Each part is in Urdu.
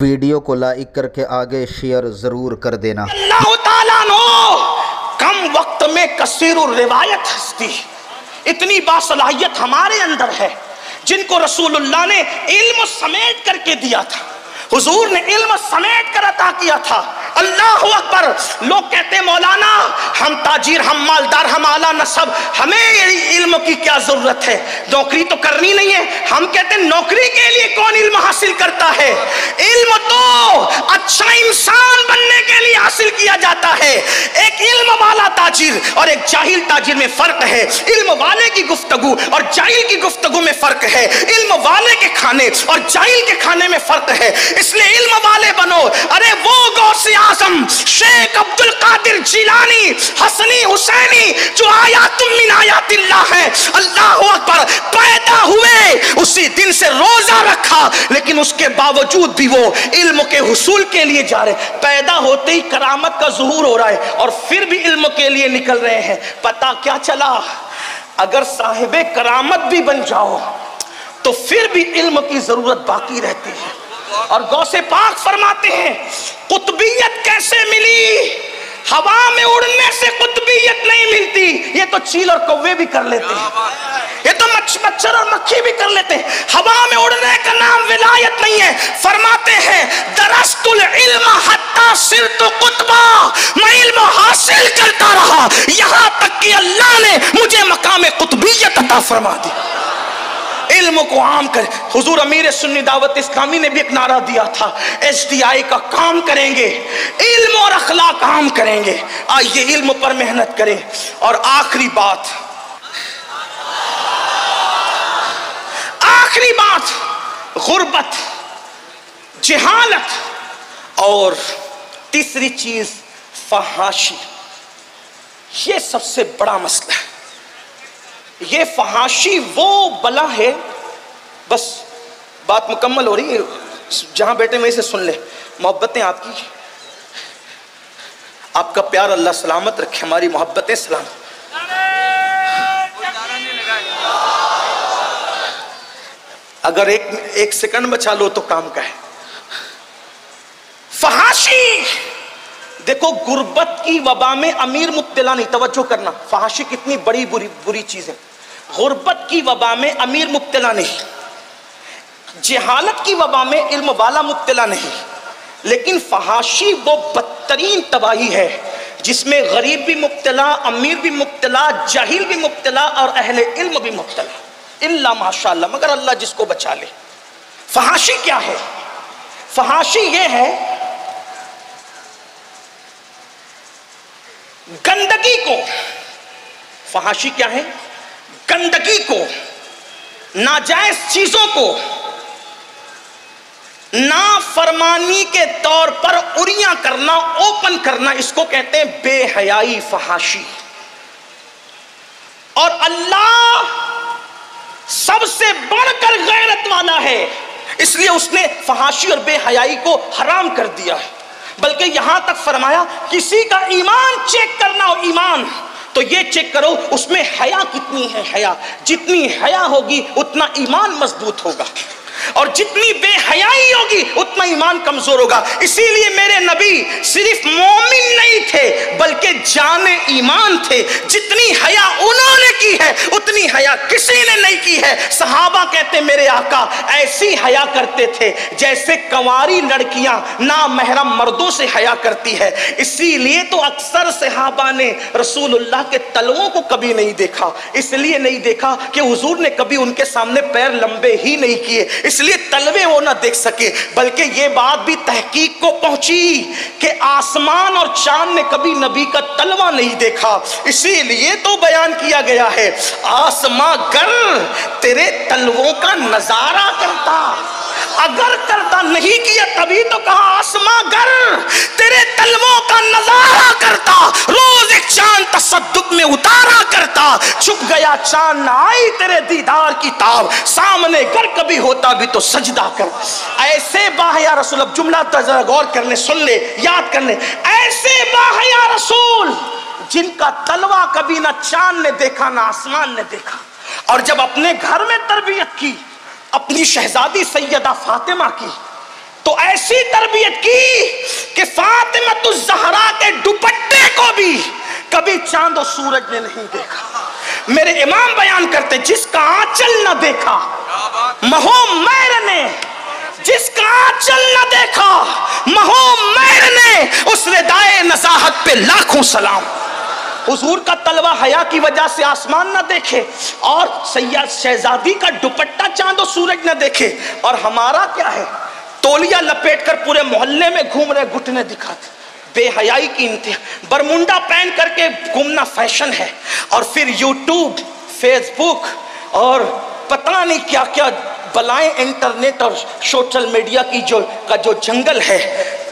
ویڈیو کو لائک کر کے آگے شیئر ضرور کر دینا۔ اللہ تعالیٰ عنہ کم وقت میں کثیر الروایت ہستی، اتنی باصلاحیت ہمارے اندر ہے، جن کو رسول اللہ نے علم سمیٹ کر کے دیا تھا، حضور نے علم سمیٹ کر عطا کیا تھا۔ اللہ اکبر۔ لوگ کہتے ہیں مولانا ہم تاجر، ہم مالدار، ہم اعلیٰ نسب، ہمیں علم کی کیا ضرورت ہے، نوکری تو کرنی نہیں ہے۔ ہم کہتے ہیں نوکری کے لیے کون علم حاصل کرتا ہے؟ علم تو اچھا انسان بننے کے لیے حاصل کیا جاتا ہے۔ ایک علم والا تاجر اور ایک جاہل تاجر میں فرق ہے، علم والے کی گفتگو اور جاہل کی گفتگو میں فرق ہے، علم والے کے کھانے اور جاہل کے کھانے میں فرق ہے۔ اس لیے علم والے بنو۔ ارے وہ غوث اعظم شیخ عبد القادر جیلانی حسنی حسینی جو آیات من آیات اللہ ہے، اللہ اکبر، پیدا ہوئے اسی دن سے روزہ رکھا، لیکن اس کے باوجود بھی وہ علم کے حصول کے لیے جا رہے، پیدا ہوتے ہی کرامت کا ظہور ہو رہا ہے اور پھر بھی علم کے لیے نکل رہے ہیں۔ پتہ کیا چلا؟ اگر صاحب کرامت بھی بن جاؤ تو پھر بھی علم کی ضرورت باقی رہتی ہے۔ اور غوث پاک فرماتے ہیں قطبیت کیسے ملی؟ ہوا میں اڑنے سے قطبیت نہیں ملتی، یہ تو چیل اور کوے بھی کر لیتے ہیں، یہ تو مچھر اور مکھی بھی کر لیتے ہیں، ہوا میں اڑنے کا نام ولایت نہیں ہے۔ فرماتے ہیں درست العلم حتی صرت قطبا، میں علم حاصل کرتا رہا یہاں تک کہ اللہ نے مجھے مقام قطبیت عطا فرما دی۔ علم کو عام کر۔ حضور امیر سنی دعوت اسلامی نے بھی ایک نعرہ دیا تھا، ایس ڈی آئی کا کام کریں گے، علم اور اخلاق عام کریں گے۔ آئیے علم پر محنت کریں۔ اور آخری بات غربت، جہالت، اور تیسری چیز فحاشی۔ یہ سب سے بڑا مسئلہ ہے۔ یہ فحاشی وہ بلا ہے، بس بات مکمل ہو رہی ہے، جہاں بیٹھے وہیں سے سن لیں۔ محبتیں آپ کی، آپ کا پیار اللہ سلامت رکھے، ہماری محبتیں سلامت۔ اگر ایک سیکنڈ بچا لو تو کام کا ہے۔ فحاشی دیکھو، غربت کی وبا میں امیر مبتلا نہیں، توجہ کرنا، فحاشی کتنی بڑی بری چیز ہے۔ غربت کی وبا میں امیر مبتلا نہیں، جہالت کی وبا میں علم والا مبتلا نہیں، لیکن فحاشی وہ بدترین تباہی ہے جس میں غریب بھی مبتلا، امیر بھی مبتلا، جاہل بھی مبتلا اور اہل علم بھی مبتلا، الا ماشاءاللہ، مگر اللہ جس کو بچا لے۔ فحاشی کیا ہے؟ فحاشی یہ ہے گندگی کو، فحاشی کیا ہے؟ گندگی کو، ناجائز چیزوں کو نافرمانی کے طور پر اریاں کرنا، اوپن کرنا، اس کو کہتے ہیں بے حیائی، فحاشی۔ اور اللہ سب سے بڑھ کر غیرت والا ہے، اس لیے اس نے فحاشی اور بے حیائی کو حرام کر دیا ہے۔ بلکہ یہاں تک فرمایا کسی کا ایمان چیک کرنا ہو، ایمان تو یہ چیک کرو اس میں حیا کتنی ہے۔ حیا جتنی حیا ہوگی اتنا ایمان مضبوط ہوگا، اور جتنی بے حیائی ہوگی اتنا ایمان کمزور ہوگا۔ اسی لیے میرے نبی صرف مومن نہیں تھے بلکہ جان ایمان تھے۔ جتنی حیا انہوں نے کی ہے اتنی حیا کسی نے نہیں کی ہے۔ صحابہ کہتے میرے آقا ایسی حیا کرتے تھے جیسے کنواری لڑکیاں نامحرم مردوں سے حیا کرتی ہے۔ اسی لیے تو اکثر صحابہ نے رسول اللہ کے تلووں کو کبھی نہیں دیکھا، اس لیے نہیں دیکھا کہ حضور نے کبھی ان کے سامنے پیر لمبے ہی نہیں کیے، اس لیے تلوے وہ نہ دیکھ سکے۔ بلکہ یہ بات بھی تحقیق کو پہنچی کہ آسمان اور چاند نے کبھی نبی کا تلوہ نہیں دیکھا، اسی لیے تو بیان کیا گیا ہے آسمان گر تیرے تلووں کا نظارہ کرتا، اگر کرتا نہیں کیا تبھی تو کہا آسمان گر تیرے تلووں کا نظارہ کرتا، روز ایک چاند تصدق میں اتارا کرتا، چھپ گیا چاند نہ آئی تیرے دیدار کی تاب، سامنے گر کبھی ہوتا بھی تو سجدہ کر۔ ایسے باحیا رسول، اب جملہ ذرا غور کر لیں، سن لیں، یاد کر لیں، ایسے باحیا رسول جن کا تلوہ کبھی نہ چاند نے دیکھا نہ آسمان نے دیکھا، اور جب اپنے گھر میں تربیت کی، اپنی شہزادی سیدہ فاطمہ کی، تو ایسی تربیت کی کہ فاطمہ الزہرا کے دوپٹے کو بھی کبھی چاند و سورج نے نہیں دیکھا۔ میرے امام بیان کرتے جس کا آنچل نہ دیکھا مہو میر نے، جس کا آنچل نہ دیکھا مہو میر نے، اس ردائے نزاہت پہ لاکھوں سلام۔ حضور کا طلوہ حیا کی وجہ سے آسمان نہ دیکھے اور سید شہزادی کا دوپٹہ چاند و سورج نہ دیکھے، اور ہمارا کیا ہے؟ تولیہ لپیٹ کر پورے محلے میں گھوم رہے، گھٹنے دکھاتے، بے حیائی کی انتہا۔ برمنڈا پہن کر کے گھومنا فیشن ہے، اور پھر یوٹیوب، فیس بک اور پتہ نہیں کیا کیا بلائیں، انٹرنیٹ اور سوشل میڈیا کی جو جنگل ہے،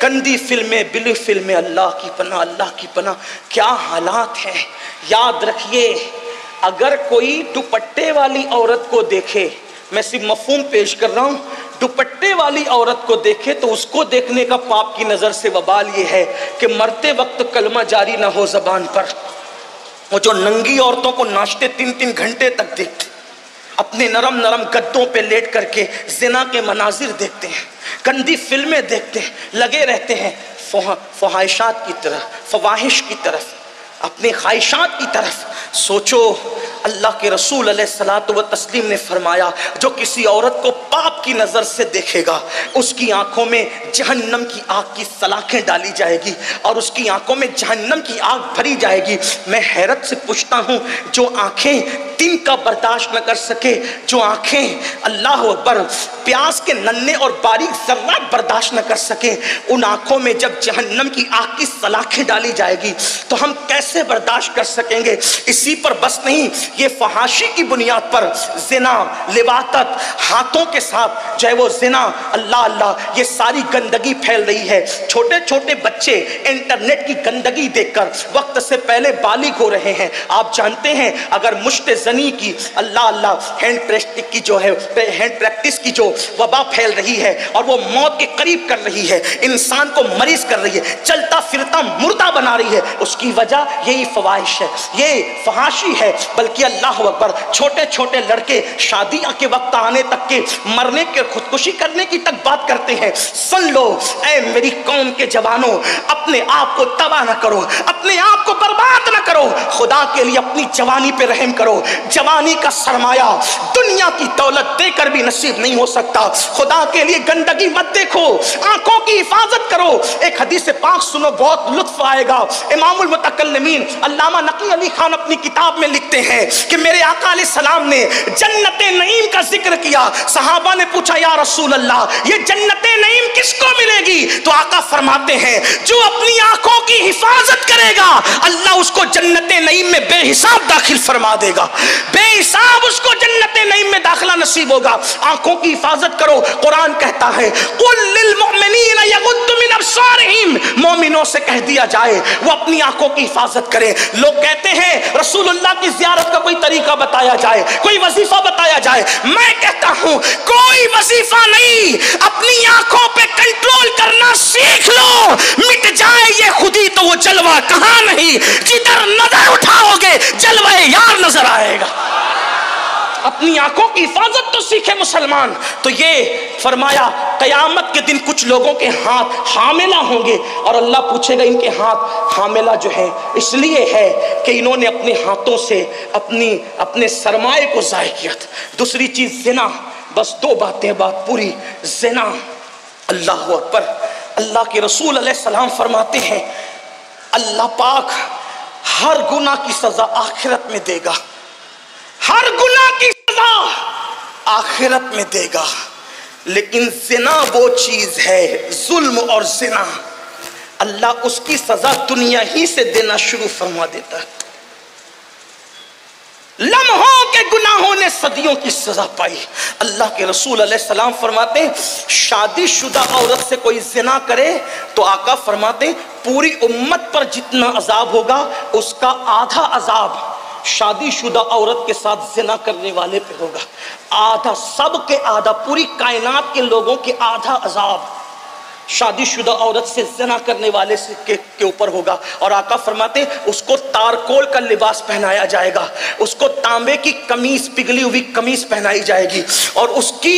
گندی فلمیں، بلی فلمیں، اللہ کی پناہ، اللہ کی پناہ، کیا حالات ہیں۔ یاد رکھیے اگر کوئی دوپٹے والی عورت کو دیکھے، میں صرف مفہوم پیش کر رہا ہوں، دوپٹے والی عورت کو دیکھے تو اس کو دیکھنے کا پاپ کی نظر سے وبال یہ ہے کہ مرتے وقت کلمہ جاری نہ ہو زبان پر۔ وہ جو ننگی عورتوں کو ناشتے 3 گھنٹے تک دیکھتے، اپنے نرم نرم گدوں پہ لیٹ کر کے زنا کے مناظر دیکھتے ہیں، گندی فلمیں دیکھتے ہیں، لگے رہتے ہیں فحاشات کی طرف، فواحش کی طرف، اپنی خواہشات کی طرف۔ سوچو اللہ کے رسول علیہ الصلوۃ والتسلیم نے فرمایا جو کسی عورت کو پاپ کی نظر سے دیکھے گا اس کی آنکھوں میں جہنم کی آگ کی سلاخیں ڈالی جائے گی اور اس کی آنکھوں میں جہنم کی آگ بھری جائے گی۔ میں حیرت سے پوچھتا ہوں جو آنکھیں دن کا برداشت نہ کر سکے، جو آنکھیں اللہ اکبر پیاس کے ننھے اور باریک ذرات برداشت نہ کر سکے، ان آنکھوں میں جب جہنم کی آگ کی سلاخیں ڈالی جائے گی تو ہم کیسے برداشت کر سکیں گے؟ اسی پر بس نہیں، یہ فحاشی کی بنیاد پر زنا، لواطت، ہاتھوں کے ساتھ جو ہے وہ زنا، اللہ اللہ، یہ ساری گندگی پھیل رہی ہے۔ چھوٹے چھوٹے بچے انٹرنیٹ کی گندگی دیکھ کر وقت سے پہلے بالغ ہو رہے ہیں۔ آپ جانتے ہیں اگر مشت زنی کی، اللہ اللہ، ہینڈ پریکٹس کی جو وبا پھیل رہی ہے اور وہ موت کے قریب کر رہی ہے، انسان کو مریض کر رہی ہے، چلتا پھرتا مردہ بنا رہی ہے، اس کی وجہ یہی فواحش ہے، یہ فحاشی ہے۔ بلکہ اللہ اکبر چھوٹے چھوٹے لڑکے شادیاں کے وقت آنے تک کے مرنے کے، خودکشی کرنے کی تک بات کرتے ہیں۔ سن لو اے میری قوم کے جوانوں، اپنے آپ کو تباہ نہ کرو، اپنے آپ کو برباد نہ کرو، خدا کے لیے اپنی جوانی پہ رحم کرو۔ جوانی کا سرمایہ دنیا کی دولت دے کر بھی نصیب نہیں ہو سکتا۔ خدا کے لیے گندگی مت دیکھو، آنکھوں کی حفاظت کرو۔ ایک حدیث پاک سنو، بہت لطف آئے گا۔ امام المتکلمین علامہ نقی علی خان اپنی کتاب میں لکھتے ہیں کہ میرے آقا علیہ السلام نے جنت نعیم کا ذکر کیا۔ صحابہ نے پوچھا یا رسول اللہ یہ جنت نعیم کس کو ملے گی؟ تو آقا فرماتے ہیں جو اپنی آنکھوں کی حفاظت کرے گا اللہ اس کو جنت نعیم میں بے حساب داخل فرما دے گا، بے حساب اس کو جنت نعیم میں داخلہ نصیب ہوگا۔ آنکھوں کی حفاظت کرو۔ قرآن کہتا ہے قل للمؤمنین یغضوا من ابصارہم، مومنوں سے کہہ دیا جائے وہ اپنی آنکھوں کی حفاظت کریں۔ لوگ کہتے ہیں رسول اللہ کی زیارت کا کوئی طریقہ بتایا جائے، کوئی وظیفہ بتایا جائے۔ میں کہتا ہوں کوئی وظیفہ نہیں، اپنی آنکھوں پہ کنٹرول کرنا سیکھ لو، مٹ جائے یہ خودی تو وہ جلوہ کہاں نہیں، جدھر نظر اٹھاؤ گے جلوہ یار نظر آئے گا۔ اپنی آنکھوں کی حفاظت تو سیکھے مسلمان۔ تو یہ فرمایا قیامت کے دن کچھ لوگوں کے ہاتھ حاملہ ہوں گے اور اللہ پوچھے گا ان کے ہاتھ حاملہ جو ہے اس لیے ہے کہ انہوں نے اپنے ہاتھوں سے اپنے سرمائے کو ضائع کیا تھا۔ دوسری چیز زنا، بس 2 باتیں، بات پوری۔ زنا، اللہ اکبر، اللہ کے رسول علیہ السلام فرماتے ہیں اللہ پاک ہر گناہ کی سزا آخرت میں دے گا، ہر گناہ کی سزا آخرت میں دے گا، لیکن زنا وہ چیز ہے، ظلم اور زنا اللہ اس کی سزا دنیا ہی سے دینا شروع فرما دیتا ہے۔ لمحوں کے گناہوں نے صدیوں کی سزا پائی۔ اللہ کے رسول علیہ السلام فرماتے ہیں شادی شدہ عورت سے کوئی زنا کرے تو آقا فرماتے ہیں پوری امت پر جتنا عذاب ہوگا اس کا آدھا عذاب شادی شدہ عورت کے ساتھ زنا کرنے والے پہ ہوگا، آدھا، سب کے آدھا، پوری کائنات کے لوگوں کے آدھا عذاب شادی شدہ عورت سے زنا کرنے والے کے اوپر ہوگا۔ اور آقا فرماتے ہیں اس کو تارکول کا لباس پہنایا جائے گا، اس کو تانبے کی قمیص، پگھلی ہوئی قمیص پہنائی جائے گی اور اس کی